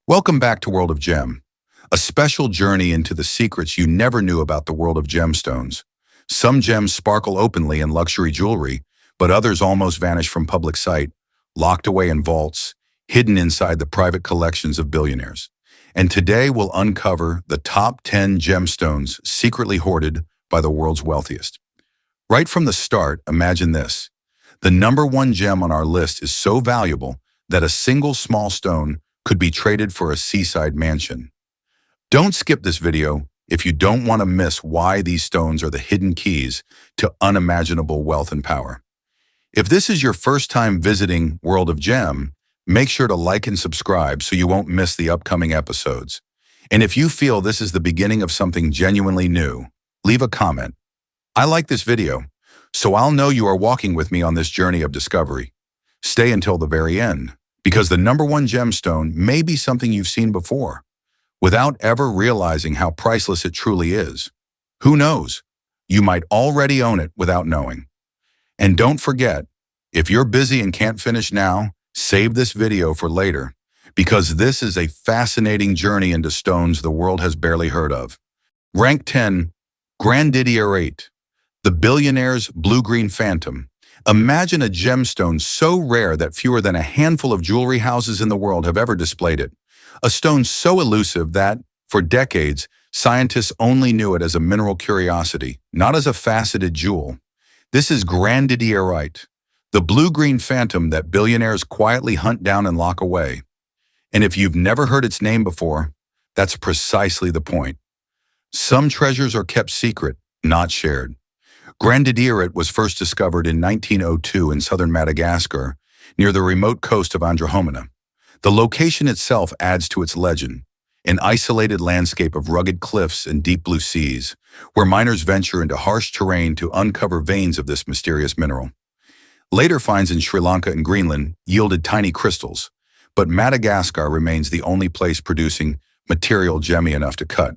Welcome back to World of Gem, a special journey into the secrets you never knew about the world of gemstones. Some gems sparkle openly in luxury jewelry, but others almost vanish from public sight, locked away in vaults, hidden inside the private collections of billionaires. And today we'll uncover the top 10 gemstones secretly hoarded by the world's wealthiest. Right from the start, imagine this. The number one gem on our list is so valuable that a single small stone could be traded for a seaside mansion. Don't skip this video if you don't want to miss why these stones are the hidden keys to unimaginable wealth and power. If this is your first time visiting World of Gem, make sure to like and subscribe so you won't miss the upcoming episodes. And if you feel this is the beginning of something genuinely new, leave a comment. I like this video, so I'll know you are walking with me on this journey of discovery. Stay until the very end, because the number one gemstone may be something you've seen before, without ever realizing how priceless it truly is. Who knows? You might already own it without knowing. And don't forget, if you're busy and can't finish now, save this video for later, because this is a fascinating journey into stones the world has barely heard of. Rank 10, Grandidierite, the billionaire's blue-green phantom. Imagine a gemstone so rare that fewer than a handful of jewelry houses in the world have ever displayed it. A stone so elusive that, for decades, scientists only knew it as a mineral curiosity, not as a faceted jewel. This is Grandidierite, the blue-green phantom that billionaires quietly hunt down and lock away. And if you've never heard its name before, that's precisely the point. Some treasures are kept secret, not shared. Grandidierite was first discovered in 1902 in southern Madagascar, near the remote coast of Andromeda. The location itself adds to its legend, an isolated landscape of rugged cliffs and deep blue seas, where miners venture into harsh terrain to uncover veins of this mysterious mineral. Later finds in Sri Lanka and Greenland yielded tiny crystals, but Madagascar remains the only place producing material gemmy enough to cut.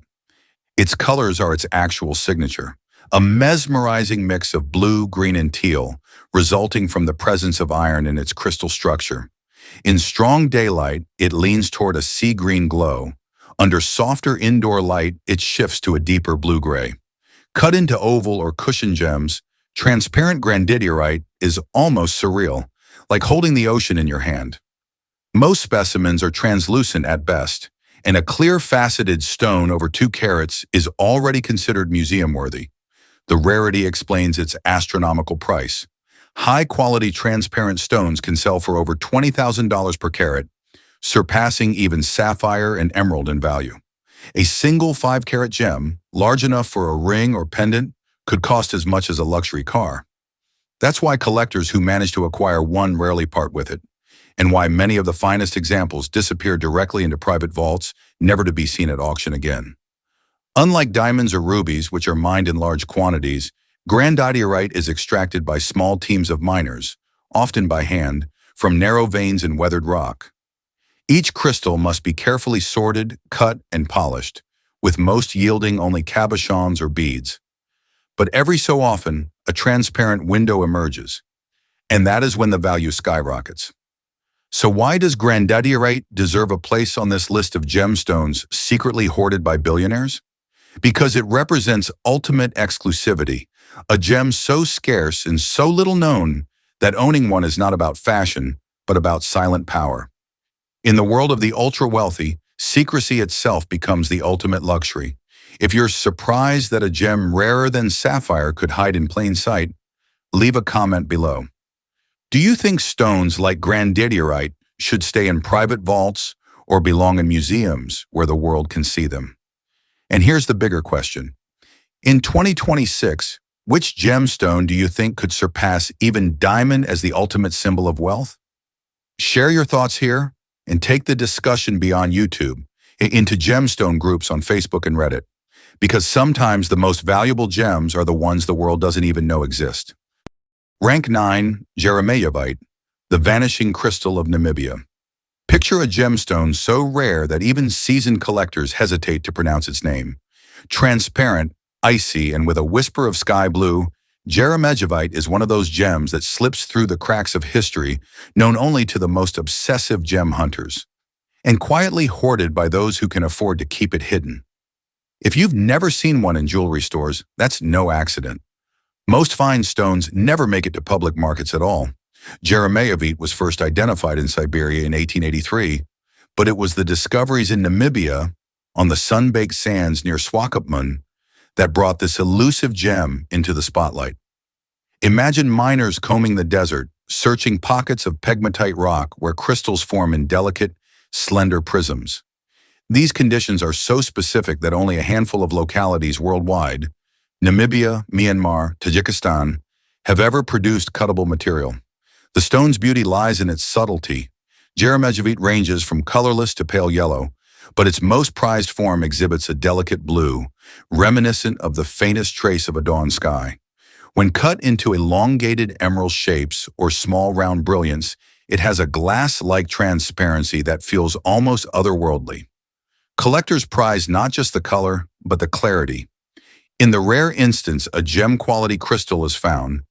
Its colors are its actual signature, a mesmerizing mix of blue, green, and teal, resulting from the presence of iron in its crystal structure. In strong daylight, it leans toward a sea-green glow. Under softer indoor light, it shifts to a deeper blue-gray. Cut into oval or cushion gems, transparent Grandidierite is almost surreal, like holding the ocean in your hand. Most specimens are translucent at best, and a clear faceted stone over 2 carats is already considered museum-worthy. The rarity explains its astronomical price. High-quality transparent stones can sell for over $20,000 per carat, surpassing even sapphire and emerald in value. A single 5-carat gem, large enough for a ring or pendant, could cost as much as a luxury car. That's why collectors who manage to acquire one rarely part with it, and why many of the finest examples disappear directly into private vaults, never to be seen at auction again. Unlike diamonds or rubies, which are mined in large quantities, Grandidierite is extracted by small teams of miners, often by hand, from narrow veins in weathered rock. Each crystal must be carefully sorted, cut, and polished, with most yielding only cabochons or beads. But every so often, a transparent window emerges, and that is when the value skyrockets. So why does Grandidierite deserve a place on this list of gemstones secretly hoarded by billionaires? Because it represents ultimate exclusivity, a gem so scarce and so little known that owning one is not about fashion, but about silent power. In the world of the ultra-wealthy, secrecy itself becomes the ultimate luxury. If you're surprised that a gem rarer than sapphire could hide in plain sight, leave a comment below. Do you think stones like Grandidierite should stay in private vaults or belong in museums where the world can see them? And here's the bigger question. In 2026, which gemstone do you think could surpass even diamond as the ultimate symbol of wealth? Share your thoughts here and take the discussion beyond YouTube into gemstone groups on Facebook and Reddit, because sometimes the most valuable gems are the ones the world doesn't even know exist. Rank 9, Jeremejevite, the vanishing crystal of Namibia. Picture a gemstone so rare that even seasoned collectors hesitate to pronounce its name. Transparent, icy, and with a whisper of sky blue, Jeremejevite is one of those gems that slips through the cracks of history, known only to the most obsessive gem hunters. and quietly hoarded by those who can afford to keep it hidden. If you've never seen one in jewelry stores, that's no accident. Most fine stones never make it to public markets at all. Jeremejevite was first identified in Siberia in 1883, but it was the discoveries in Namibia on the sun-baked sands near Swakopmund that brought this elusive gem into the spotlight. Imagine miners combing the desert, searching pockets of pegmatite rock where crystals form in delicate, slender prisms. These conditions are so specific that only a handful of localities worldwide, Namibia, Myanmar, Tajikistan, have ever produced cuttable material. The stone's beauty lies in its subtlety. Jeremejevite ranges from colorless to pale yellow, but its most prized form exhibits a delicate blue, reminiscent of the faintest trace of a dawn sky. When cut into elongated emerald shapes or small round brilliance, it has a glass-like transparency that feels almost otherworldly. Collectors prize not just the color, but the clarity. In the rare instance a gem-quality crystal is found,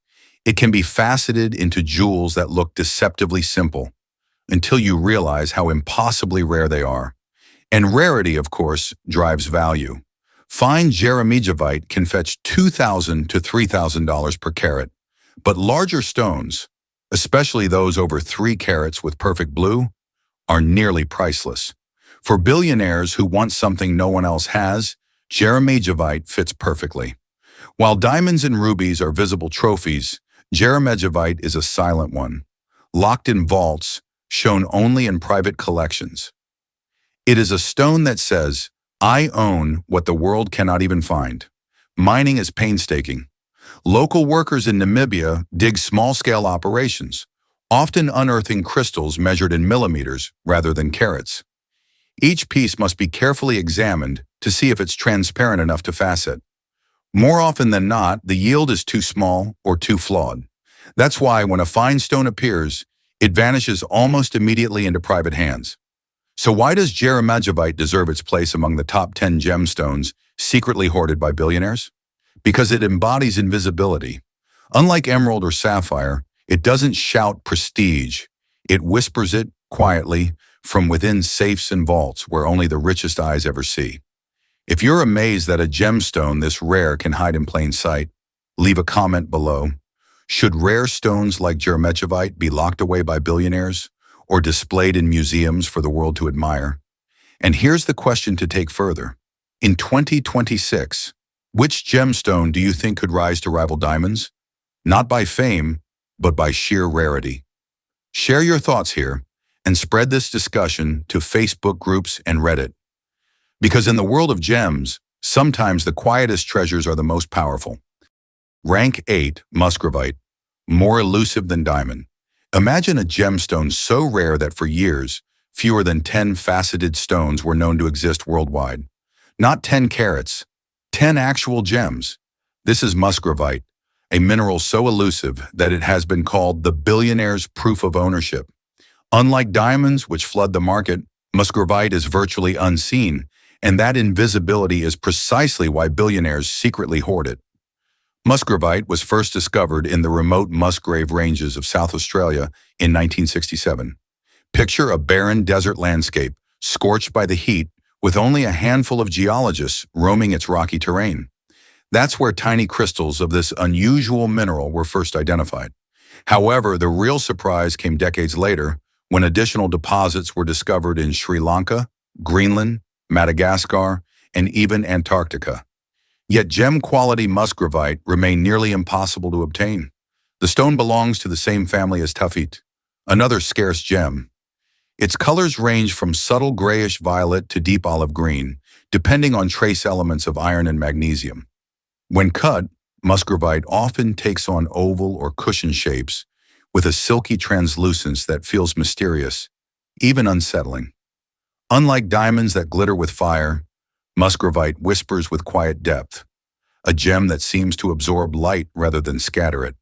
it can be faceted into jewels that look deceptively simple, until you realize how impossibly rare they are. And rarity, of course, drives value. Fine Jeremejevite can fetch $2,000 to $3,000 per carat, but larger stones, especially those over 3 carats with perfect blue, are nearly priceless. For billionaires who want something no one else has, Jeremejevite fits perfectly. While diamonds and rubies are visible trophies, Jeremejevite is a silent one, locked in vaults, shown only in private collections. It is a stone that says, "I own what the world cannot even find." Mining is painstaking. Local workers in Namibia dig small-scale operations, often unearthing crystals measured in millimeters rather than carats. Each piece must be carefully examined to see if it's transparent enough to facet. More often than not, the yield is too small or too flawed. That's why when a fine stone appears, it vanishes almost immediately into private hands. So why does Jeremejevite deserve its place among the top 10 gemstones secretly hoarded by billionaires? Because it embodies invisibility. Unlike emerald or sapphire, it doesn't shout prestige. It whispers it quietly from within safes and vaults where only the richest eyes ever see. If you're amazed that a gemstone this rare can hide in plain sight, leave a comment below. Should rare stones like Jeremejevite be locked away by billionaires or displayed in museums for the world to admire? And here's the question to take further. In 2026, which gemstone do you think could rise to rival diamonds? Not by fame, but by sheer rarity. Share your thoughts here and spread this discussion to Facebook groups and Reddit. Because in the world of gems, sometimes the quietest treasures are the most powerful. Rank 8, Musgravite, more elusive than diamond. Imagine a gemstone so rare that for years, fewer than 10 faceted stones were known to exist worldwide. Not 10 carats, 10 actual gems. This is Musgravite, a mineral so elusive that it has been called the billionaire's proof of ownership. Unlike diamonds, which flood the market, Musgravite is virtually unseen, and that invisibility is precisely why billionaires secretly hoard it. Musgravite was first discovered in the remote Musgrave Ranges of South Australia in 1967. Picture a barren desert landscape, scorched by the heat, with only a handful of geologists roaming its rocky terrain. That's where tiny crystals of this unusual mineral were first identified. However, the real surprise came decades later, when additional deposits were discovered in Sri Lanka, Greenland, Madagascar, and even Antarctica. Yet gem-quality Musgravite remained nearly impossible to obtain. The stone belongs to the same family as Taaffeite, another scarce gem. Its colors range from subtle grayish-violet to deep olive green, depending on trace elements of iron and magnesium. When cut, Musgravite often takes on oval or cushion shapes, with a silky translucence that feels mysterious, even unsettling. Unlike diamonds that glitter with fire, Musgravite whispers with quiet depth, a gem that seems to absorb light rather than scatter it.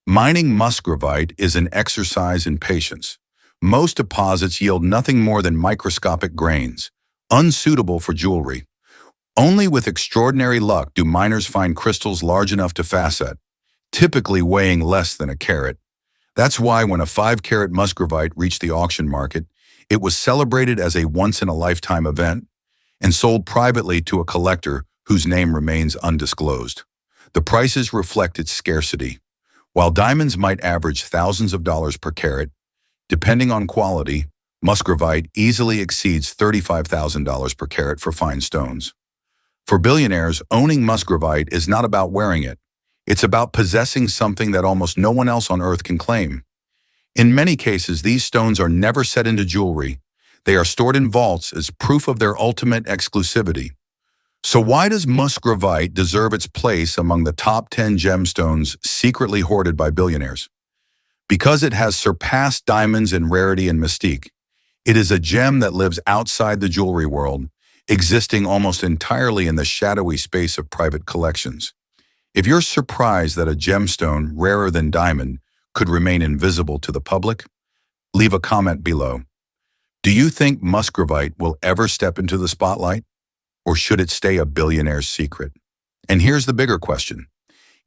Mining Musgravite is an exercise in patience. Most deposits yield nothing more than microscopic grains, unsuitable for jewelry. Only with extraordinary luck do miners find crystals large enough to facet, typically weighing less than a carat. That's why when a 5-carat Musgravite reached the auction market, It was celebrated as a once-in-a-lifetime event and sold privately to a collector whose name remains undisclosed. The prices reflect its scarcity. While diamonds might average thousands of dollars per carat, depending on quality, Musgravite easily exceeds $35,000 per carat for fine stones. For billionaires, owning Musgravite is not about wearing it. It's about possessing something that almost no one else on Earth can claim. In many cases, these stones are never set into jewelry. They are stored in vaults as proof of their ultimate exclusivity. So why does Musgravite deserve its place among the top 10 gemstones secretly hoarded by billionaires? Because it has surpassed diamonds in rarity and mystique. It is a gem that lives outside the jewelry world, existing almost entirely in the shadowy space of private collections. If you're surprised that a gemstone rarer than diamond could remain invisible to the public, leave a comment below. Do you think Musgravite will ever step into the spotlight? Or should it stay a billionaire's secret? And here's the bigger question.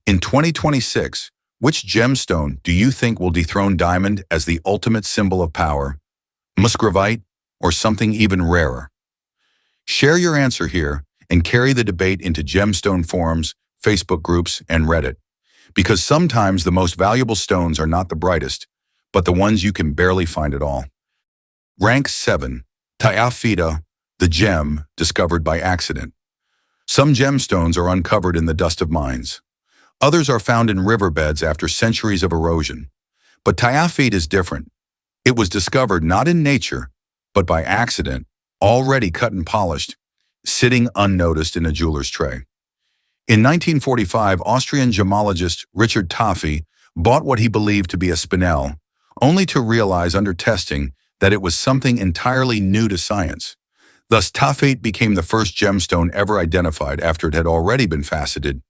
In 2026, which gemstone do you think will dethrone diamond as the ultimate symbol of power? Musgravite or something even rarer? Share your answer here and carry the debate into gemstone forums, Facebook groups, and Reddit. Because sometimes the most valuable stones are not the brightest, but the ones you can barely find at all. Rank 7. Taaffeite, the gem discovered by accident. Some gemstones are uncovered in the dust of mines. Others are found in riverbeds after centuries of erosion. But Taaffeite is different. It was discovered not in nature, but by accident, already cut and polished, sitting unnoticed in a jeweler's tray. In 1945, Austrian gemologist Richard Taaffeite bought what he believed to be a spinel, only to realize under testing that it was something entirely new to science. Thus, Taaffeite became the first gemstone ever identified after it had already been faceted,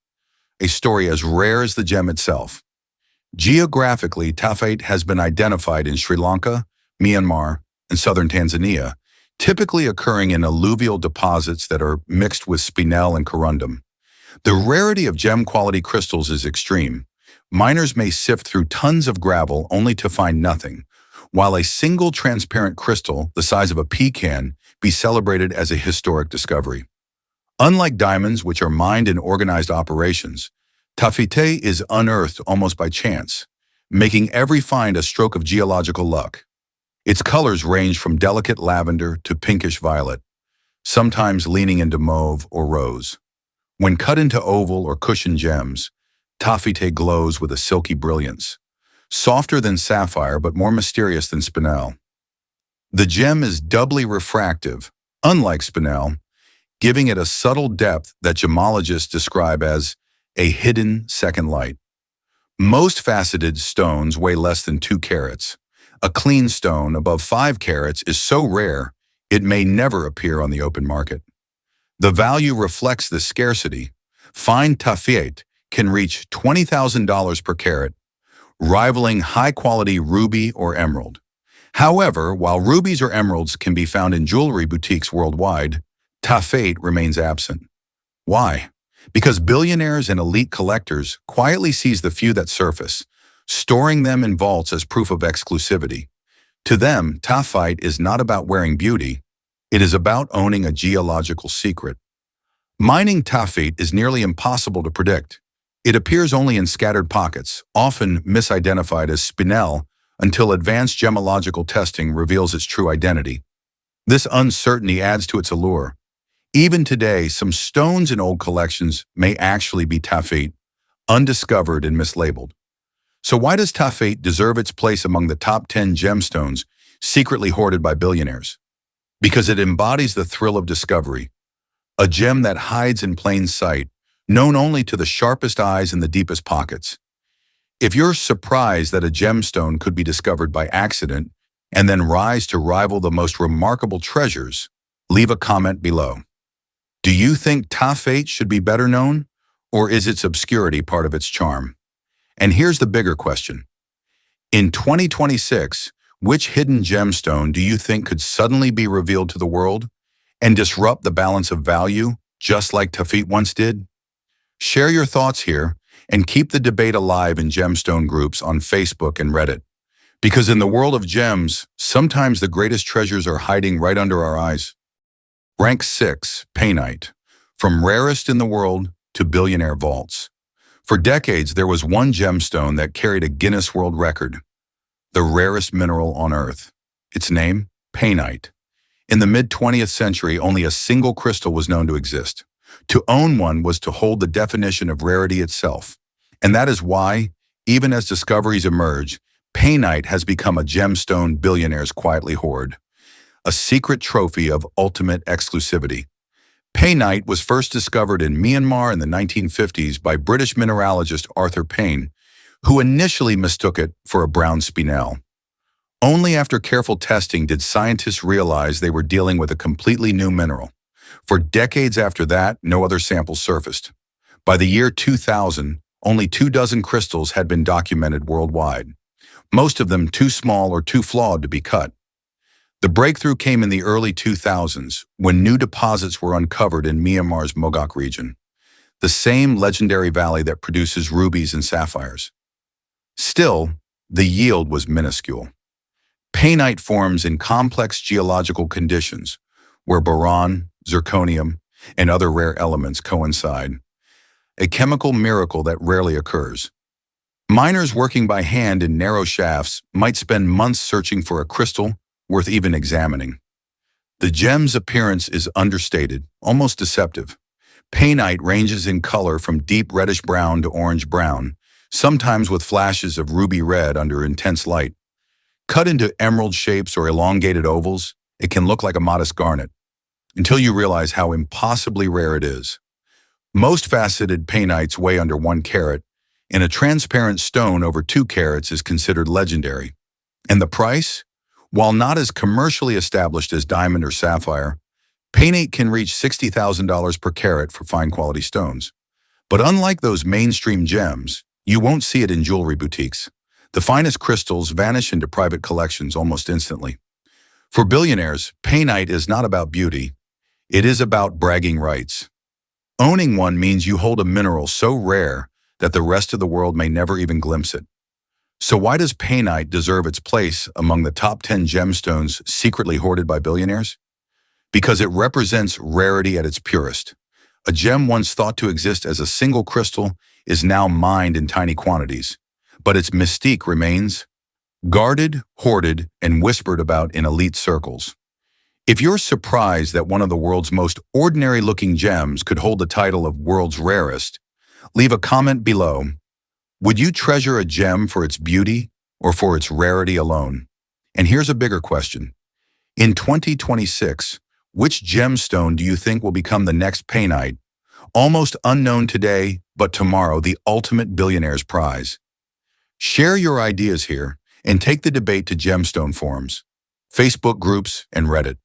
a story as rare as the gem itself. Geographically, Taaffeite has been identified in Sri Lanka, Myanmar, and southern Tanzania, typically occurring in alluvial deposits that are mixed with spinel and corundum. The rarity of gem-quality crystals is extreme. Miners may sift through tons of gravel only to find nothing, while a single transparent crystal the size of a pecan be celebrated as a historic discovery. Unlike diamonds, which are mined in organized operations, Taaffeite is unearthed almost by chance, making every find a stroke of geological luck. Its colors range from delicate lavender to pinkish violet, sometimes leaning into mauve or rose. When cut into oval or cushioned gems, Taaffeite glows with a silky brilliance, softer than sapphire but more mysterious than spinel. The gem is doubly refractive, unlike spinel, giving it a subtle depth that gemologists describe as a hidden second light. Most faceted stones weigh less than 2 carats. A clean stone above 5 carats is so rare, it may never appear on the open market. The value reflects the scarcity. Fine Taaffeite can reach $20,000 per carat, rivaling high-quality ruby or emerald. However, while rubies or emeralds can be found in jewelry boutiques worldwide, Taaffeite remains absent. Why? Because billionaires and elite collectors quietly seize the few that surface, storing them in vaults as proof of exclusivity. To them, Taaffeite is not about wearing beauty, it is about owning a geological secret. Mining Taaffeite is nearly impossible to predict. It appears only in scattered pockets, often misidentified as spinel, until advanced gemological testing reveals its true identity. This uncertainty adds to its allure. Even today, some stones in old collections may actually be Taaffeite, undiscovered and mislabeled. So why does Taaffeite deserve its place among the top 10 gemstones secretly hoarded by billionaires? Because it embodies the thrill of discovery, a gem that hides in plain sight, known only to the sharpest eyes and the deepest pockets. If you're surprised that a gemstone could be discovered by accident and then rise to rival the most remarkable treasures, leave a comment below. Do you think Taaffeite should be better known, or is its obscurity part of its charm? And here's the bigger question. In 2026, which hidden gemstone do you think could suddenly be revealed to the world and disrupt the balance of value, just like Taaffeite once did? Share your thoughts here and keep the debate alive in gemstone groups on Facebook and Reddit. Because in the world of gems, sometimes the greatest treasures are hiding right under our eyes. Rank 6, Painite. From rarest in the world to billionaire vaults. For decades, there was one gemstone that carried a Guinness World Record, the rarest mineral on Earth. Its name? Painite. In the mid-20th century, only a single crystal was known to exist. To own one was to hold the definition of rarity itself. And that is why, even as discoveries emerge, Painite has become a gemstone billionaires quietly hoard, a secret trophy of ultimate exclusivity. Painite was first discovered in Myanmar in the 1950s by British mineralogist Arthur Payne, who initially mistook it for a brown spinel. Only after careful testing did scientists realize they were dealing with a completely new mineral. For decades after that, no other samples surfaced. By the year 2000, only 24 crystals had been documented worldwide, most of them too small or too flawed to be cut. The breakthrough came in the early 2000s, when new deposits were uncovered in Myanmar's Mogok region, the same legendary valley that produces rubies and sapphires. Still, the yield was minuscule. Painite forms in complex geological conditions, where boron, zirconium, and other rare elements coincide, a chemical miracle that rarely occurs. Miners working by hand in narrow shafts might spend months searching for a crystal worth even examining. The gem's appearance is understated, almost deceptive. Painite ranges in color from deep reddish-brown to orange-brown, sometimes with flashes of ruby red under intense light. Cut into emerald shapes or elongated ovals, it can look like a modest garnet, until you realize how impossibly rare it is. Most faceted painites weigh under 1 carat, and a transparent stone over 2 carats is considered legendary. And the price? While not as commercially established as diamond or sapphire, Painite can reach $60,000 per carat for fine quality stones. But unlike those mainstream gems, you won't see it in jewelry boutiques. The finest crystals vanish into private collections almost instantly. For billionaires, Painite is not about beauty. It is about bragging rights. Owning one means you hold a mineral so rare that the rest of the world may never even glimpse it. So why does Painite deserve its place among the top 10 gemstones secretly hoarded by billionaires? Because it represents rarity at its purest. A gem once thought to exist as a single crystal is now mined in tiny quantities, but its mystique remains, guarded, hoarded, and whispered about in elite circles. If you're surprised that one of the world's most ordinary-looking gems could hold the title of world's rarest, leave a comment below. Would you treasure a gem for its beauty or for its rarity alone? And here's a bigger question. In 2026, which gemstone do you think will become the next Painite? Almost unknown today, but tomorrow the ultimate billionaire's prize. Share your ideas here and take the debate to gemstone forums, Facebook groups, and Reddit.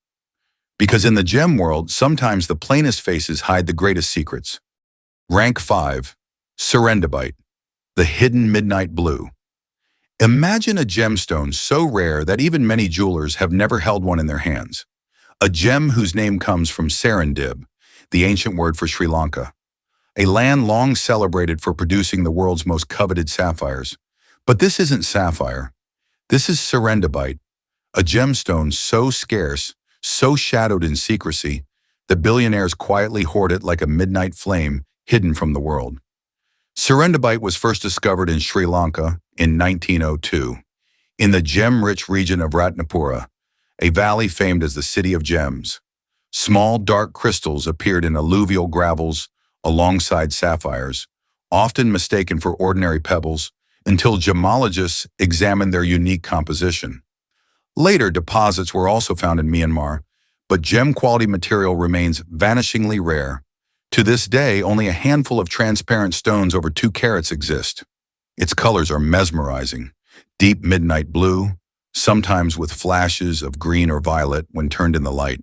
Because in the gem world, sometimes the plainest faces hide the greatest secrets. Rank 5, Serendibite, the hidden midnight blue. Imagine a gemstone so rare that even many jewelers have never held one in their hands. A gem whose name comes from Serendib, the ancient word for Sri Lanka, a land long celebrated for producing the world's most coveted sapphires. But this isn't sapphire. This is Serendibite, a gemstone so scarce, so shadowed in secrecy, that billionaires quietly hoard it like a midnight flame hidden from the world. Serendibite was first discovered in Sri Lanka in 1902, in the gem-rich region of Ratnapura, a valley famed as the City of Gems. Small, dark crystals appeared in alluvial gravels alongside sapphires, often mistaken for ordinary pebbles, until gemologists examined their unique composition. Later, deposits were also found in Myanmar, but gem-quality material remains vanishingly rare. To this day, only a handful of transparent stones over 2 carats exist. Its colors are mesmerizing, deep midnight blue, sometimes with flashes of green or violet when turned in the light.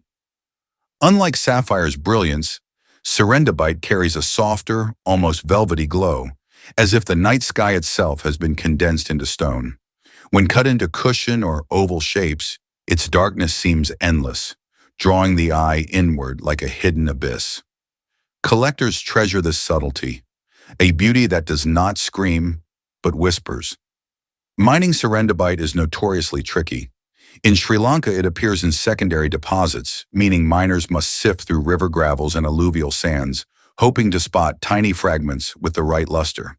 Unlike sapphire's brilliance, Serendibite carries a softer, almost velvety glow, as if the night sky itself has been condensed into stone. When cut into cushion or oval shapes, its darkness seems endless, drawing the eye inward like a hidden abyss. Collectors treasure this subtlety, a beauty that does not scream, but whispers. Mining Serendibite is notoriously tricky. In Sri Lanka, it appears in secondary deposits, meaning miners must sift through river gravels and alluvial sands, hoping to spot tiny fragments with the right luster.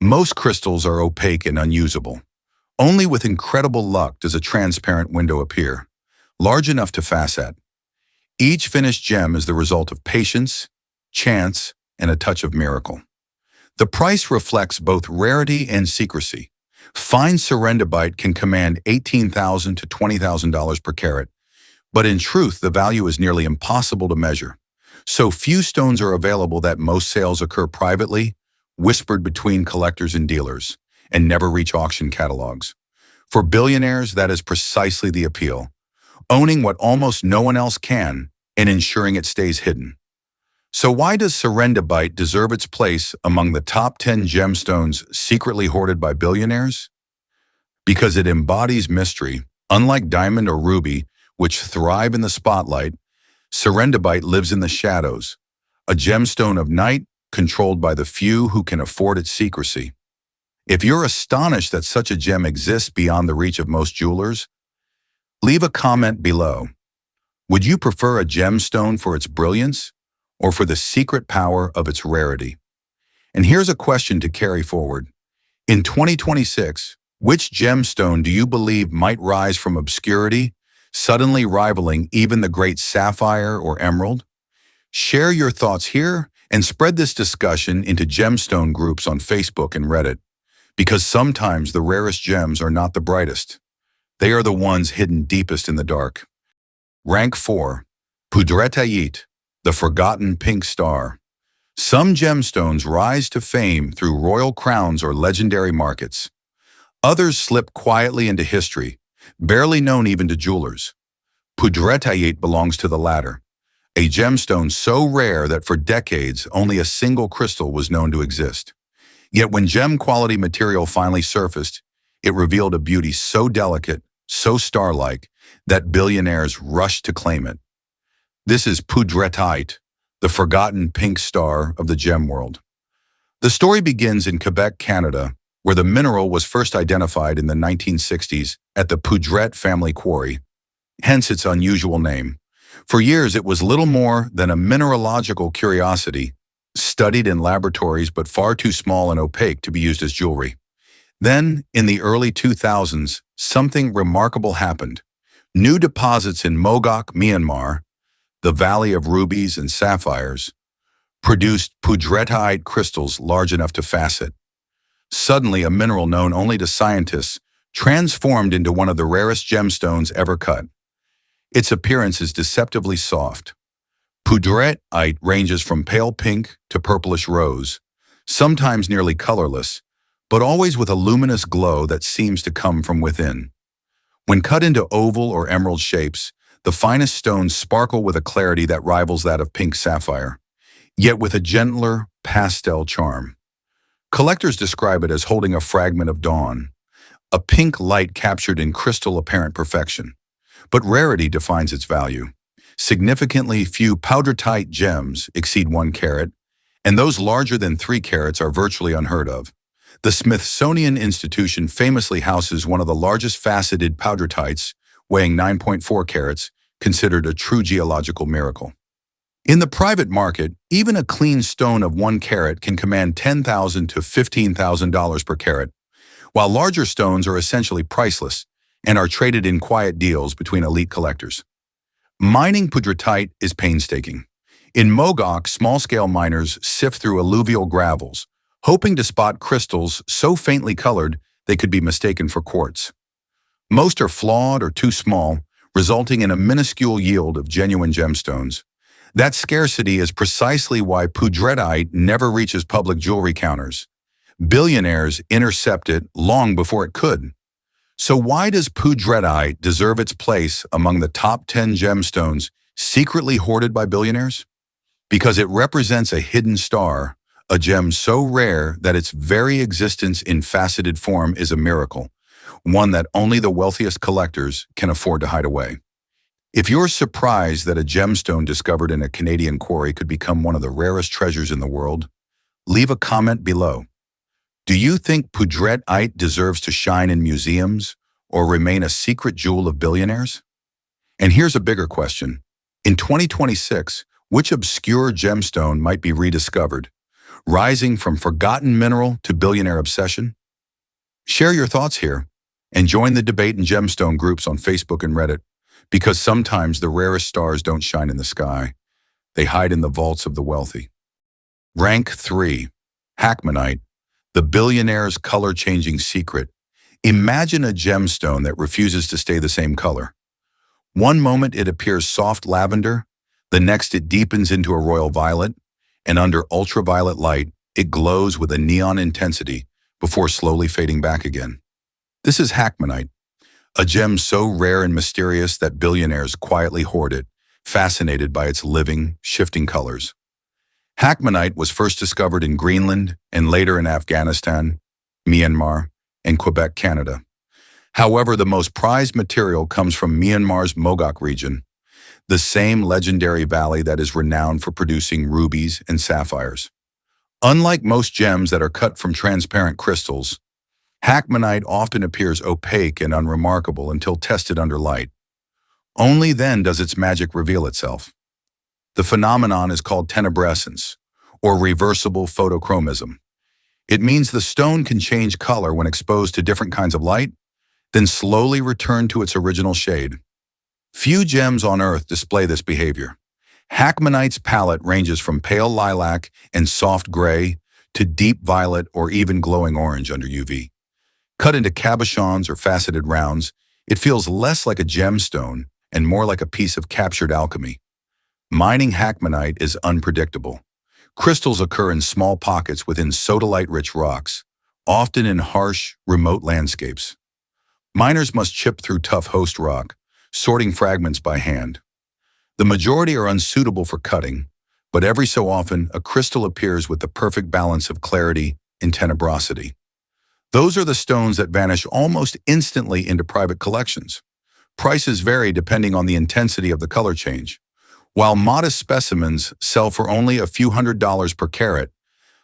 Most crystals are opaque and unusable. Only with incredible luck does a transparent window appear, large enough to facet. Each finished gem is the result of patience, chance, and a touch of miracle. The price reflects both rarity and secrecy. Fine Serendibite can command $18,000 to $20,000 per carat, but in truth, the value is nearly impossible to measure. So few stones are available that most sales occur privately, whispered between collectors and dealers, and never reach auction catalogs. For billionaires, that is precisely the appeal, owning what almost no one else can and ensuring it stays hidden. So why does Serendibite deserve its place among the top 10 gemstones secretly hoarded by billionaires? Because it embodies mystery. Unlike diamond or ruby, which thrive in the spotlight, Serendibite lives in the shadows, a gemstone of night controlled by the few who can afford its secrecy. If you're astonished that such a gem exists beyond the reach of most jewelers, leave a comment below. Would you prefer a gemstone for its brilliance or for the secret power of its rarity? And here's a question to carry forward. In 2026, which gemstone do you believe might rise from obscurity, suddenly rivaling even the great sapphire or emerald? Share your thoughts here and spread this discussion into gemstone groups on Facebook and Reddit, because sometimes the rarest gems are not the brightest. They are the ones hidden deepest in the dark. Rank 4. Poudretteite, the forgotten pink star. Some gemstones rise to fame through royal crowns or legendary markets. Others slip quietly into history, barely known even to jewelers. Poudretteite belongs to the latter, a gemstone so rare that for decades only a single crystal was known to exist. Yet when gem-quality material finally surfaced, it revealed a beauty so delicate, so star-like, that billionaires rushed to claim it. This is Poudretteite, the forgotten pink star of the gem world. The story begins in Quebec, Canada, where the mineral was first identified in the 1960s at the Poudretteite family quarry, hence its unusual name. For years, it was little more than a mineralogical curiosity, studied in laboratories but far too small and opaque to be used as jewelry. Then, in the early 2000s, something remarkable happened. New deposits in Mogok, Myanmar, the Valley of Rubies and Sapphires, produced Poudretteite crystals large enough to facet. Suddenly, a mineral known only to scientists transformed into one of the rarest gemstones ever cut. Its appearance is deceptively soft. Poudretteite ranges from pale pink to purplish rose, sometimes nearly colorless, but always with a luminous glow that seems to come from within. When cut into oval or emerald shapes, the finest stones sparkle with a clarity that rivals that of pink sapphire, yet with a gentler, pastel charm. Collectors describe it as holding a fragment of dawn, a pink light captured in crystal apparent perfection. But rarity defines its value. Significantly few Poudretteite gems exceed 1 carat, and those larger than 3 carats are virtually unheard of. The Smithsonian Institution famously houses one of the largest faceted Poudretteites, weighing 9.4 carats, considered a true geological miracle. In the private market, even a clean stone of 1 carat can command $10,000 to $15,000 per carat, while larger stones are essentially priceless and are traded in quiet deals between elite collectors. Mining Poudretteite is painstaking. In Mogok, small-scale miners sift through alluvial gravels, hoping to spot crystals so faintly colored they could be mistaken for quartz. Most are flawed or too small, resulting in a minuscule yield of genuine gemstones. That scarcity is precisely why Poudretteite never reaches public jewelry counters. Billionaires intercept it long before it could. So why does Poudretteite deserve its place among the top 10 gemstones secretly hoarded by billionaires? Because it represents a hidden star, a gem so rare that its very existence in faceted form is a miracle, one that only the wealthiest collectors can afford to hide away. If you're surprised that a gemstone discovered in a Canadian quarry could become one of the rarest treasures in the world, leave a comment below. Do you think Poudretteite deserves to shine in museums or remain a secret jewel of billionaires? And here's a bigger question. In 2026, which obscure gemstone might be rediscovered, rising from forgotten mineral to billionaire obsession? Share your thoughts here and join the debate in gemstone groups on Facebook and Reddit, because sometimes the rarest stars don't shine in the sky. They hide in the vaults of the wealthy. Rank 3. Hackmanite, the billionaire's color-changing secret. Imagine a gemstone that refuses to stay the same color. One moment it appears soft lavender, the next it deepens into a royal violet, and under ultraviolet light, it glows with a neon intensity before slowly fading back again. This is Hackmanite, a gem so rare and mysterious that billionaires quietly hoard it, fascinated by its living, shifting colors. Hackmanite was first discovered in Greenland and later in Afghanistan, Myanmar, and Quebec, Canada. However, the most prized material comes from Myanmar's Mogok region, the same legendary valley that is renowned for producing rubies and sapphires. Unlike most gems that are cut from transparent crystals, Hackmanite often appears opaque and unremarkable until tested under light. Only then does its magic reveal itself. The phenomenon is called tenebrescence, or reversible photochromism. It means the stone can change color when exposed to different kinds of light, then slowly return to its original shade. Few gems on Earth display this behavior. Hackmanite's palette ranges from pale lilac and soft gray to deep violet or even glowing orange under UV. Cut into cabochons or faceted rounds, it feels less like a gemstone and more like a piece of captured alchemy. Mining Hackmanite is unpredictable. Crystals occur in small pockets within sodalite-rich rocks, often in harsh, remote landscapes. Miners must chip through tough host rock, sorting fragments by hand. The majority are unsuitable for cutting, but every so often a crystal appears with the perfect balance of clarity and tenebrosity. Those are the stones that vanish almost instantly into private collections. Prices vary depending on the intensity of the color change. While modest specimens sell for only a few $100s per carat,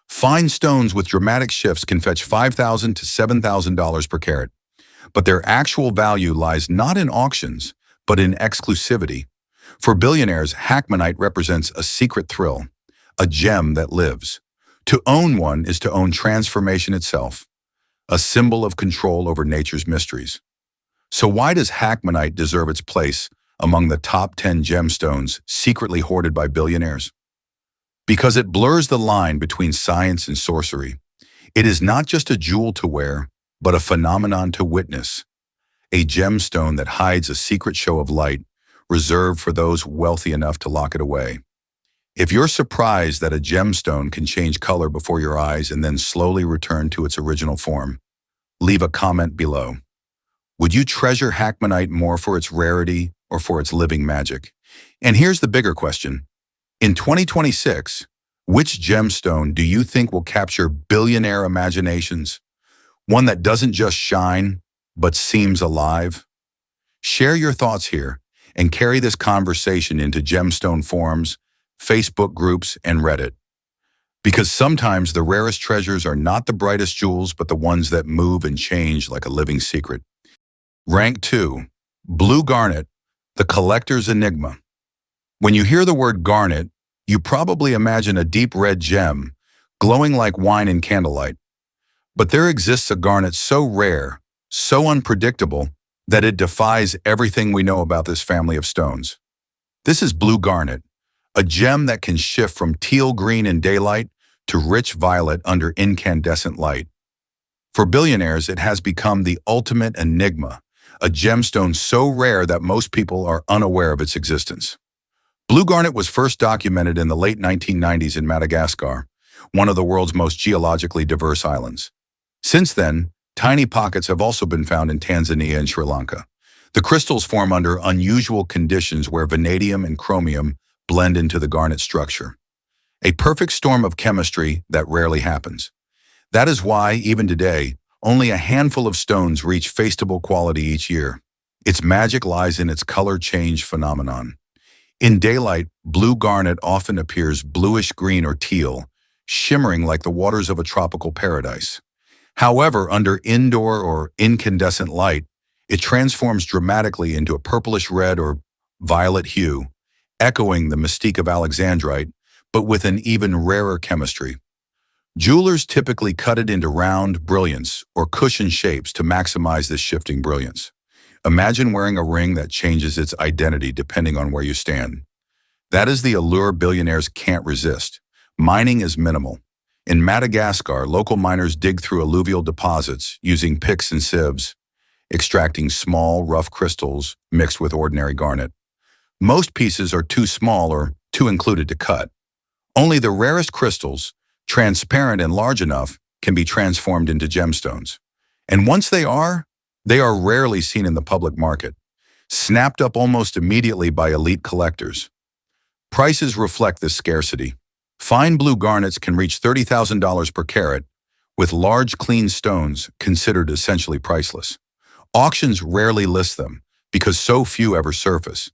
fine stones with dramatic shifts can fetch $5,000 to $7,000 per carat. But their actual value lies not in auctions, but in exclusivity. For billionaires, Hackmanite represents a secret thrill, a gem that lives. To own one is to own transformation itself, a symbol of control over nature's mysteries. So why does Hackmanite deserve its place among the top 10 gemstones secretly hoarded by billionaires? Because it blurs the line between science and sorcery. It is not just a jewel to wear, but a phenomenon to witness. A gemstone that hides a secret show of light, reserved for those wealthy enough to lock it away. If you're surprised that a gemstone can change color before your eyes and then slowly return to its original form, leave a comment below. Would you treasure Hackmanite more for its rarity or for its living magic? And here's the bigger question. In 2026, which gemstone do you think will capture billionaire imaginations? One that doesn't just shine, but seems alive? Share your thoughts here and carry this conversation into gemstone forums, Facebook groups, and Reddit. Because sometimes the rarest treasures are not the brightest jewels, but the ones that move and change like a living secret. Rank 2. Blue Garnet, the collector's enigma. When you hear the word garnet, you probably imagine a deep red gem, glowing like wine in candlelight. But there exists a garnet so rare, so unpredictable, that it defies everything we know about this family of stones. This is blue garnet, a gem that can shift from teal green in daylight to rich violet under incandescent light. For billionaires, it has become the ultimate enigma, a gemstone so rare that most people are unaware of its existence. Blue garnet was first documented in the late 1990s in Madagascar, one of the world's most geologically diverse islands. Since then, tiny pockets have also been found in Tanzania and Sri Lanka. The crystals form under unusual conditions where vanadium and chromium blend into the garnet structure. A perfect storm of chemistry that rarely happens. That is why, even today, only a handful of stones reach faceable quality each year. Its magic lies in its color change phenomenon. In daylight, blue garnet often appears bluish-green or teal, shimmering like the waters of a tropical paradise. However, under indoor or incandescent light, it transforms dramatically into a purplish red or violet hue, echoing the mystique of Alexandrite, but with an even rarer chemistry. Jewelers typically cut it into round brilliants or cushion shapes to maximize this shifting brilliance. Imagine wearing a ring that changes its identity depending on where you stand. That is the allure billionaires can't resist. Mining is minimal. In Madagascar, local miners dig through alluvial deposits using picks and sieves, extracting small, rough crystals mixed with ordinary garnet. Most pieces are too small or too included to cut. Only the rarest crystals, transparent and large enough, can be transformed into gemstones. And once they are rarely seen in the public market, snapped up almost immediately by elite collectors. Prices reflect this scarcity. Fine blue garnets can reach $30,000 per carat, with large clean stones considered essentially priceless. Auctions rarely list them because so few ever surface.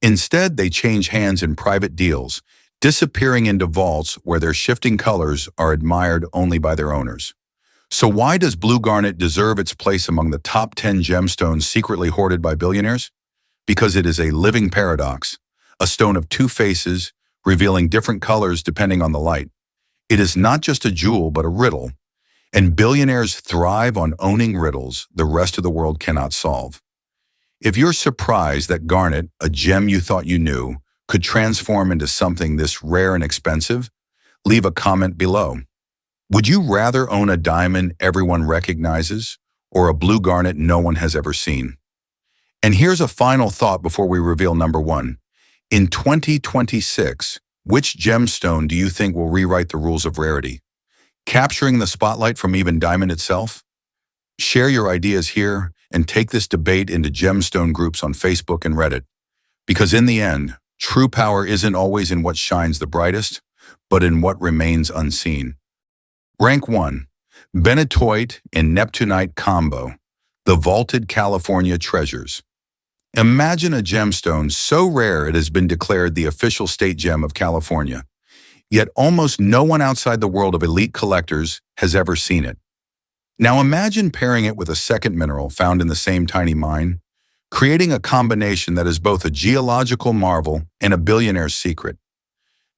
Instead, they change hands in private deals, disappearing into vaults where their shifting colors are admired only by their owners. So why does blue garnet deserve its place among the top 10 gemstones secretly hoarded by billionaires? Because it is a living paradox, a stone of two faces, revealing different colors depending on the light. It is not just a jewel, but a riddle, and billionaires thrive on owning riddles the rest of the world cannot solve. If you're surprised that garnet, a gem you thought you knew, could transform into something this rare and expensive, leave a comment below. Would you rather own a diamond everyone recognizes or a blue garnet no one has ever seen? And here's a final thought before we reveal number one. In 2026, which gemstone do you think will rewrite the rules of rarity, capturing the spotlight from even diamond itself? Share your ideas here and take this debate into gemstone groups on Facebook and Reddit. Because in the end, true power isn't always in what shines the brightest, but in what remains unseen. Rank 1. Benitoite and Neptunite combo, the vaulted California treasures. Imagine a gemstone so rare it has been declared the official state gem of California, yet almost no one outside the world of elite collectors has ever seen it. Now imagine pairing it with a second mineral found in the same tiny mine, creating a combination that is both a geological marvel and a billionaire's secret.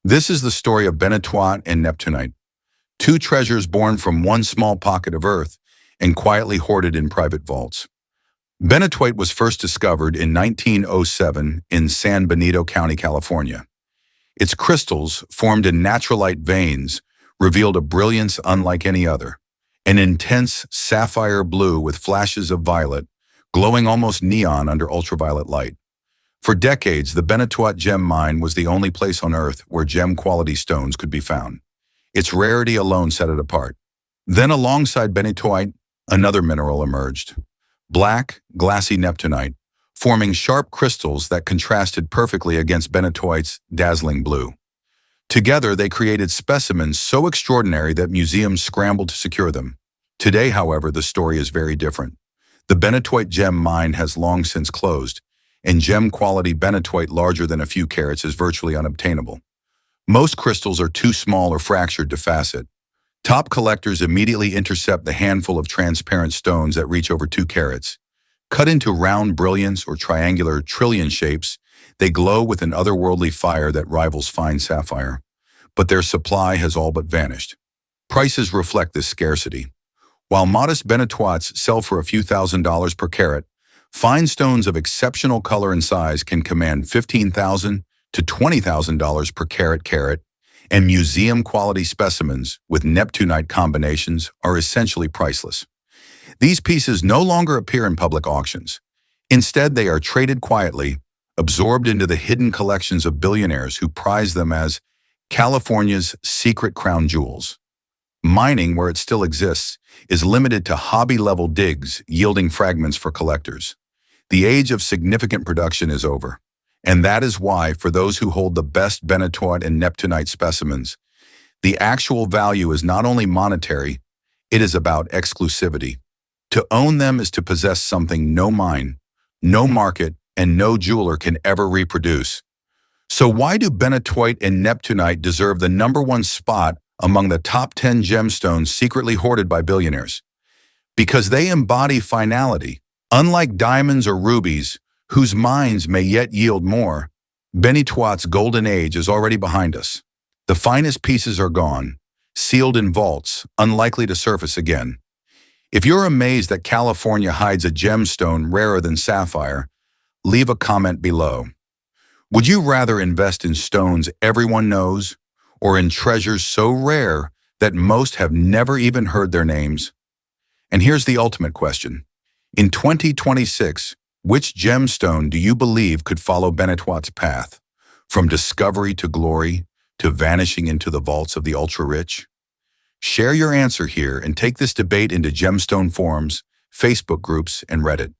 This is the story of Benitoite and Neptunite, two treasures born from one small pocket of earth and quietly hoarded in private vaults. Benitoite was first discovered in 1907 in San Benito County, California. Its crystals, formed in naturalite veins, revealed a brilliance unlike any other, an intense sapphire blue with flashes of violet, glowing almost neon under ultraviolet light. For decades, the Benitoite gem mine was the only place on Earth where gem-quality stones could be found. Its rarity alone set it apart. Then alongside Benitoite, another mineral emerged. Black, glassy Neptunite, forming sharp crystals that contrasted perfectly against Benitoite's dazzling blue. Together, they created specimens so extraordinary that museums scrambled to secure them. Today, however, the story is very different. The Benitoite gem mine has long since closed, and gem-quality Benitoite larger than a few carats is virtually unobtainable. Most crystals are too small or fractured to facet. Top collectors immediately intercept the handful of transparent stones that reach over 2 carats. Cut into round brilliants or triangular trillion shapes, they glow with an otherworldly fire that rivals fine sapphire. But their supply has all but vanished. Prices reflect this scarcity. While modest Benitoites sell for a few $1,000s per carat, fine stones of exceptional color and size can command $15,000 to $20,000 per carat, and museum-quality specimens with Neptunite combinations are essentially priceless. These pieces no longer appear in public auctions. Instead, they are traded quietly, absorbed into the hidden collections of billionaires who prize them as California's secret crown jewels. Mining, where it still exists, is limited to hobby-level digs yielding fragments for collectors. The age of significant production is over. And that is why, for those who hold the best Benitoite and Neptunite specimens, the actual value is not only monetary, it is about exclusivity. To own them is to possess something no mine, no market, and no jeweler can ever reproduce. So why do Benitoite and Neptunite deserve the #1 spot among the top 10 gemstones secretly hoarded by billionaires? because they embody finality. Unlike diamonds or rubies, whose mines may yet yield more, Benitoite's golden age is already behind us. The finest pieces are gone, sealed in vaults, unlikely to surface again. If you're amazed that California hides a gemstone rarer than sapphire, leave a comment below. Would you rather invest in stones everyone knows, or in treasures so rare that most have never even heard their names? And here's the ultimate question. In 2026, which gemstone do you believe could follow Benitoite's path, from discovery to glory, to vanishing into the vaults of the ultra-rich? Share your answer here and take this debate into gemstone forums, Facebook groups, and Reddit.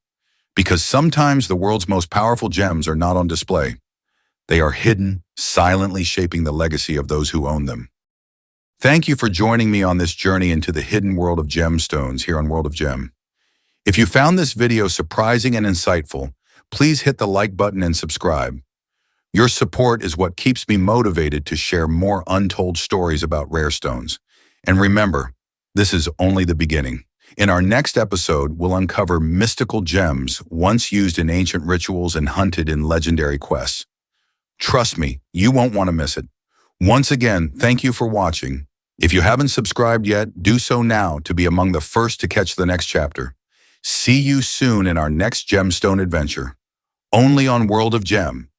Because sometimes the world's most powerful gems are not on display. They are hidden, silently shaping the legacy of those who own them. Thank you for joining me on this journey into the hidden world of gemstones here on World of Gem. If you found this video surprising and insightful, please hit the like button and subscribe. Your support is what keeps me motivated to share more untold stories about rare stones. And remember, this is only the beginning. In our next episode, we'll uncover mystical gems once used in ancient rituals and hunted in legendary quests. Trust me, you won't want to miss it. Once again, thank you for watching. If you haven't subscribed yet, do so now to be among the first to catch the next chapter. See you soon in our next gemstone adventure. Only on World of Gem.